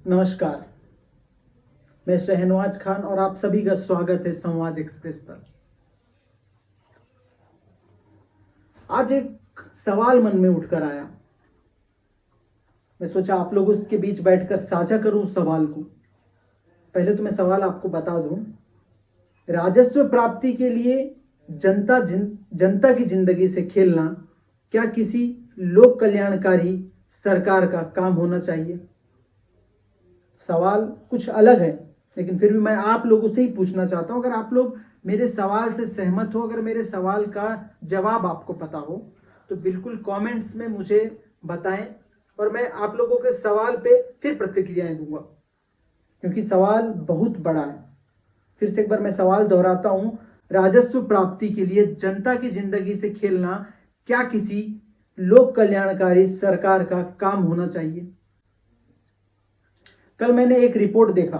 नमस्कार, मैं शहनवाज खान और आप सभी का स्वागत है संवाद एक्सप्रेस पर। आज एक सवाल मन में उठकर आया। मैं सोचा आप लोगों के बीच बैठकर साझा करूं उस सवाल को। पहले तो मैं सवाल आपको बता दूं। राजस्व प्राप्ति के लिए जनता की जिंदगी से खेलना क्या किसी लोक कल्याणकारी सरकार का काम होना चाहिए? सवाल कुछ अलग है, लेकिन फिर भी मैं आप लोगों से ही पूछना चाहता हूं। अगर आप लोग मेरे सवाल से सहमत हो, अगर मेरे सवाल का जवाब आपको पता हो, तो बिल्कुल कमेंट्स में मुझे बताएं और मैं आप लोगों के सवाल पे फिर प्रतिक्रियाएं दूंगा, क्योंकि सवाल बहुत बड़ा है। फिर से एक बार मैं सवाल दोहराता हूं। राजस्व प्राप्ति के लिए जनता की जिंदगी से खेलना क्या किसी लोक कल्याणकारी सरकार का काम होना चाहिए? कल मैंने एक रिपोर्ट देखा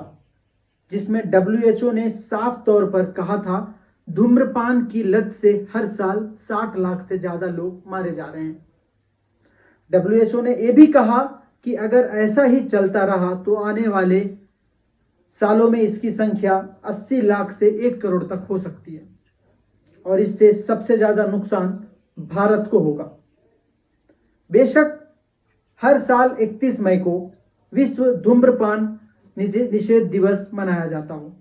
जिसमें WHO ने साफ तौर पर कहा था, धूम्रपान की लत से हर साल 60 लाख से ज्यादा लोग मारे जा रहे हैं। WHO ने यह भी कहा कि अगर ऐसा ही चलता रहा तो आने वाले सालों में इसकी संख्या 80 लाख से 1 करोड़ तक हो सकती है, और इससे सबसे ज्यादा नुकसान भारत को होगा। बेशक हर साल 31 मई को विश्व धूम्रपान निषेध दिवस मनाया जाता हो,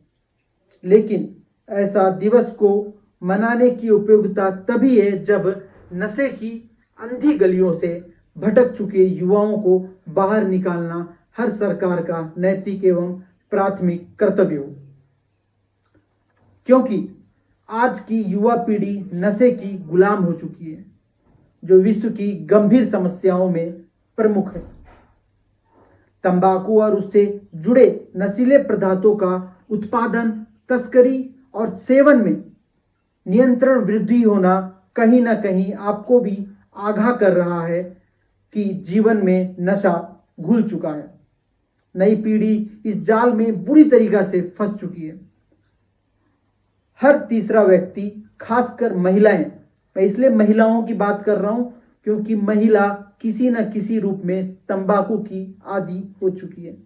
लेकिन ऐसा दिवस को मनाने की उपयोगिता तभी है जब नशे की अंधी गलियों से भटक चुके युवाओं को बाहर निकालना हर सरकार का नैतिक एवं प्राथमिक कर्तव्य हो। क्योंकि आज की युवा पीढ़ी नशे की गुलाम हो चुकी है, जो विश्व की गंभीर समस्याओं में प्रमुख है। तंबाकू और उससे जुड़े नशीले पदार्थों का उत्पादन, तस्करी और सेवन में नियंत्रण वृद्धि होना कहीं ना कहीं आपको भी आगाह कर रहा है कि जीवन में नशा घुल चुका है। नई पीढ़ी इस जाल में बुरी तरीका से फंस चुकी है। हर तीसरा व्यक्ति, खासकर महिलाएं, मैं इसलिए महिलाओं की बात कर रहा हूं क्योंकि महिला किसी न किसी रूप में तंबाकू की आदी हो चुकी है।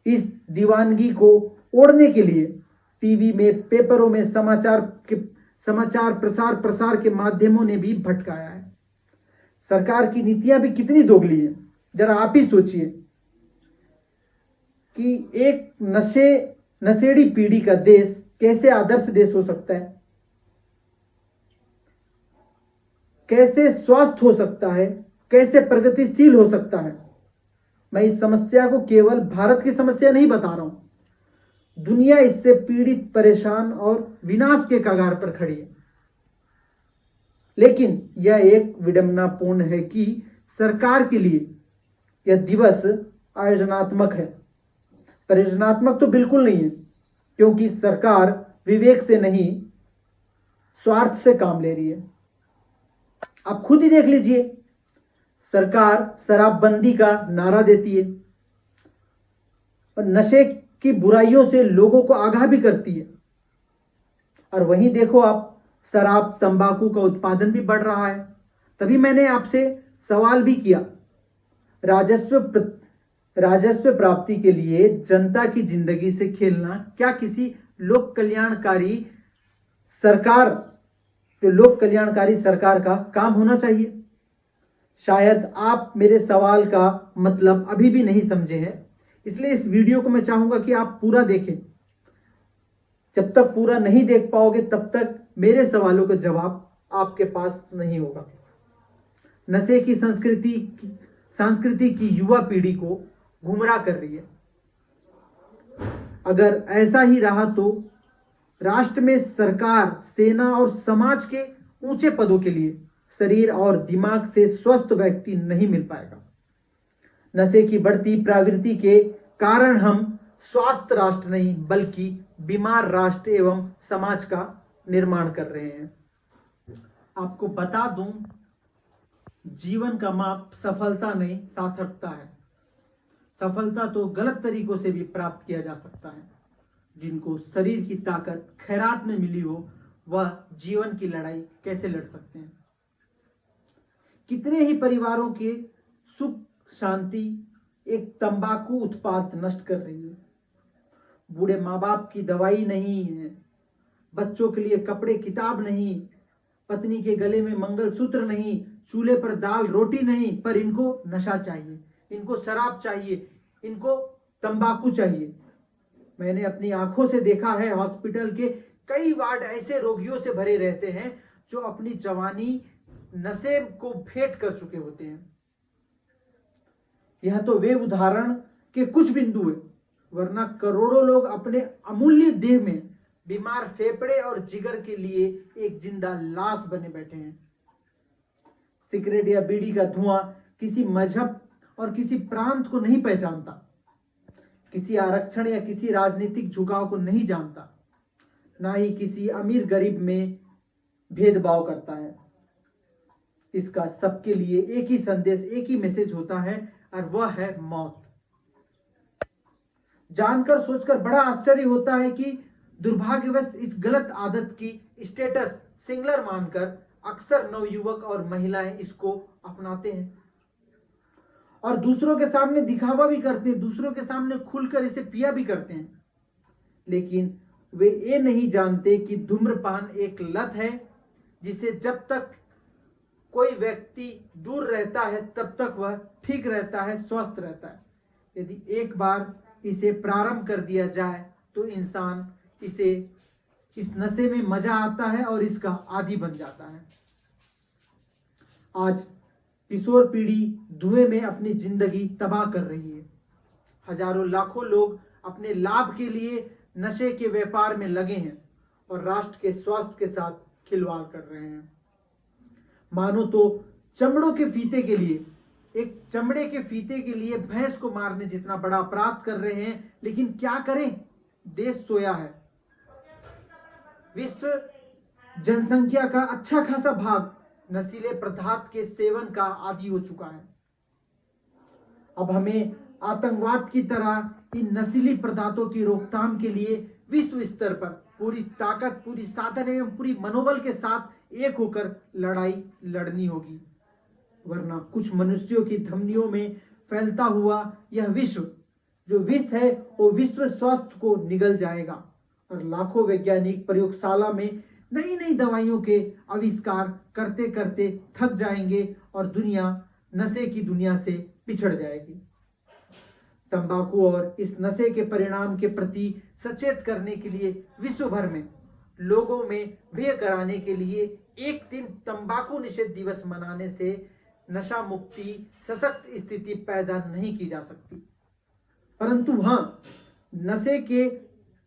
इस दीवानगी को ओढ़ने के लिए टीवी में, पेपरों में, समाचार प्रसार के माध्यमों ने भी भटकाया है। सरकार की नीतियां भी कितनी दोगली है। जरा आप ही सोचिए कि एक नशेड़ी पीढ़ी का देश कैसे आदर्श देश हो सकता है, कैसे स्वस्थ हो सकता है, कैसे प्रगतिशील हो सकता है। मैं इस समस्या को केवल भारत की समस्या नहीं बता रहा हूं। दुनिया इससे पीड़ित, परेशान और विनाश के कगार पर खड़ी है। लेकिन यह एक विडंबनापूर्ण है कि सरकार के लिए यह दिवस आयोजनात्मक है। परियोजनात्मक तो बिल्कुल नहीं है, क्योंकि सरकार विवेक से नहीं, स्वार्थ से काम ले रही है। आप खुद ही देख लीजिए, सरकार शराबबंदी का नारा देती है और नशे की बुराइयों से लोगों को आगाह भी करती है, और वहीं देखो आप, शराब, तंबाकू का उत्पादन भी बढ़ रहा है। तभी मैंने आपसे सवाल भी किया, राजस्व प्राप्ति के लिए जनता की जिंदगी से खेलना क्या किसी लोक कल्याणकारी सरकार का काम होना चाहिए? शायद आप मेरे सवाल का मतलब अभी भी नहीं समझे हैं, इसलिए इस वीडियो को मैं चाहूंगा कि आप पूरा देखें। जब तक पूरा नहीं देख पाओगे तब तक मेरे सवालों का जवाब आपके पास नहीं होगा। नशे की संस्कृति की युवा पीढ़ी को गुमराह कर रही है। अगर ऐसा ही रहा तो राष्ट्र में सरकार, सेना और समाज के ऊंचे पदों के लिए शरीर और दिमाग से स्वस्थ व्यक्ति नहीं मिल पाएगा। नशे की बढ़ती प्रवृत्ति के कारण हम स्वस्थ राष्ट्र नहीं बल्कि बीमार राष्ट्र एवं समाज का निर्माण कर रहे हैं। आपको बता दूं, जीवन का माप सफलता नहीं, सार्थकता है। सफलता तो गलत तरीकों से भी प्राप्त किया जा सकता है। जिनको शरीर की ताकत खैरात में मिली हो, वह जीवन की लड़ाई कैसे लड़ सकते हैं? कितने ही परिवारों के सुख, शांति एक तंबाकू उत्पाद नष्ट कर रही है। बूढ़े माँ बाप की दवाई नहीं है, बच्चों के लिए कपड़े किताब नहीं, पत्नी के गले में मंगलसूत्र नहीं, चूल्हे पर दाल रोटी नहीं, पर इनको नशा चाहिए, इनको शराब चाहिए, इनको तंबाकू चाहिए। मैंने अपनी आंखों से देखा है, हॉस्पिटल के कई वार्ड ऐसे रोगियों से भरे रहते हैं जो अपनी जवानी नशे को भेंट कर चुके होते हैं। यह तो वे उदाहरण के कुछ बिंदु है, वरना करोड़ों लोग अपने अमूल्य देह में बीमार फेफड़े और जिगर के लिए एक जिंदा लाश बने बैठे हैं। सिगरेट या बीड़ी का धुआं किसी मजहब और किसी प्रांत को नहीं पहचानता, किसी आरक्षण या किसी राजनीतिक झुकाव को नहीं जानता, ना ही किसी अमीर गरीब में भेदभाव करता है। इसका सबके लिए एक ही संदेश, एक ही मैसेज होता है, और वह है मौत। जानकर सोचकर बड़ा आश्चर्य होता है कि दुर्भाग्यवश इस गलत आदत की स्टेटस सिंगुलर मानकर अक्सर नवयुवक और महिलाएं इसको अपनाते हैं और दूसरों के सामने दिखावा भी करते हैं, दूसरों के सामने खुलकर इसे पिया भी करते हैं। लेकिन वे ये नहीं जानते कि धूम्रपान एक लत है जिसे जब तक कोई व्यक्ति दूर रहता है तब तक वह ठीक रहता है, स्वस्थ रहता है। यदि एक बार इसे प्रारंभ कर दिया जाए तो इंसान इस नशे में मजा आता है और इसका आदी बन जाता है। आज किशोर पीढ़ी धुएं में अपनी जिंदगी तबाह कर रही है। हजारों लाखों लोग अपने लाभ के लिए नशे के व्यापार में लगे हैं और राष्ट्र के स्वास्थ्य के साथ खिलवाड़ कर रहे हैं। मानो तो चमड़ों के फीते के लिए, एक चमड़े के फीते के लिए भैंस को मारने जितना बड़ा अपराध कर रहे हैं। लेकिन क्या करें, देश सोया है। विश्व जनसंख्या का अच्छा खासा भाग नशीले पदार्थ के सेवन का आदी हो चुका है। अब हमें आतंकवाद की तरह इन नशीली पदार्थों की रोकथाम के लिए विश्व स्तर पर पूरी ताकत, पूरी साधन एवं पूरी मनोबल के साथ एक होकर लड़ाई लड़नी होगी, वरना कुछ मनुष्यों की धमनियों में फैलता हुआ यह विश्व जो विष है वो विश्व स्वास्थ्य को निगल जाएगा और लाखों वैज्ञानिक प्रयोगशाला में नई नई दवाइयों के आविष्कार करते करते थक जाएंगे और दुनिया नशे की दुनिया से पिछड़ जाएगी। तंबाकू और इस नशे के परिणाम के प्रति सचेत करने के लिए विश्व भर में लोगों में भय कराने के लिए एक दिन तंबाकू निषेध दिवस मनाने से नशा मुक्ति सशक्त स्थिति पैदा नहीं की जा सकती, परंतु हाँ, नशे के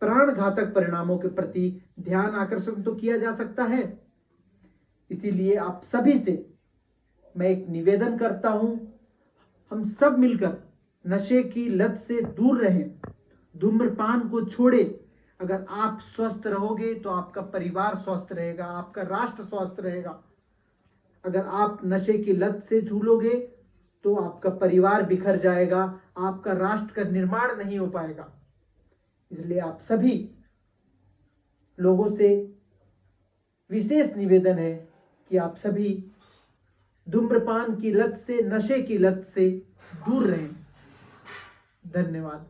प्राण घातक परिणामों के प्रति ध्यान आकर्षण तो किया जा सकता है। इसीलिए आप सभी से मैं एक निवेदन करता हूं, हम सब मिलकर नशे की लत से दूर रहें, धूम्रपान को छोड़े। अगर आप स्वस्थ रहोगे तो आपका परिवार स्वस्थ रहेगा, आपका राष्ट्र स्वस्थ रहेगा। अगर आप नशे की लत से झूलोगे तो आपका परिवार बिखर जाएगा, आपका राष्ट्र का निर्माण नहीं हो पाएगा। इसलिए आप सभी लोगों से विशेष निवेदन है कि आप सभी धूम्रपान की लत से, नशे की लत से दूर रहें। धन्यवाद।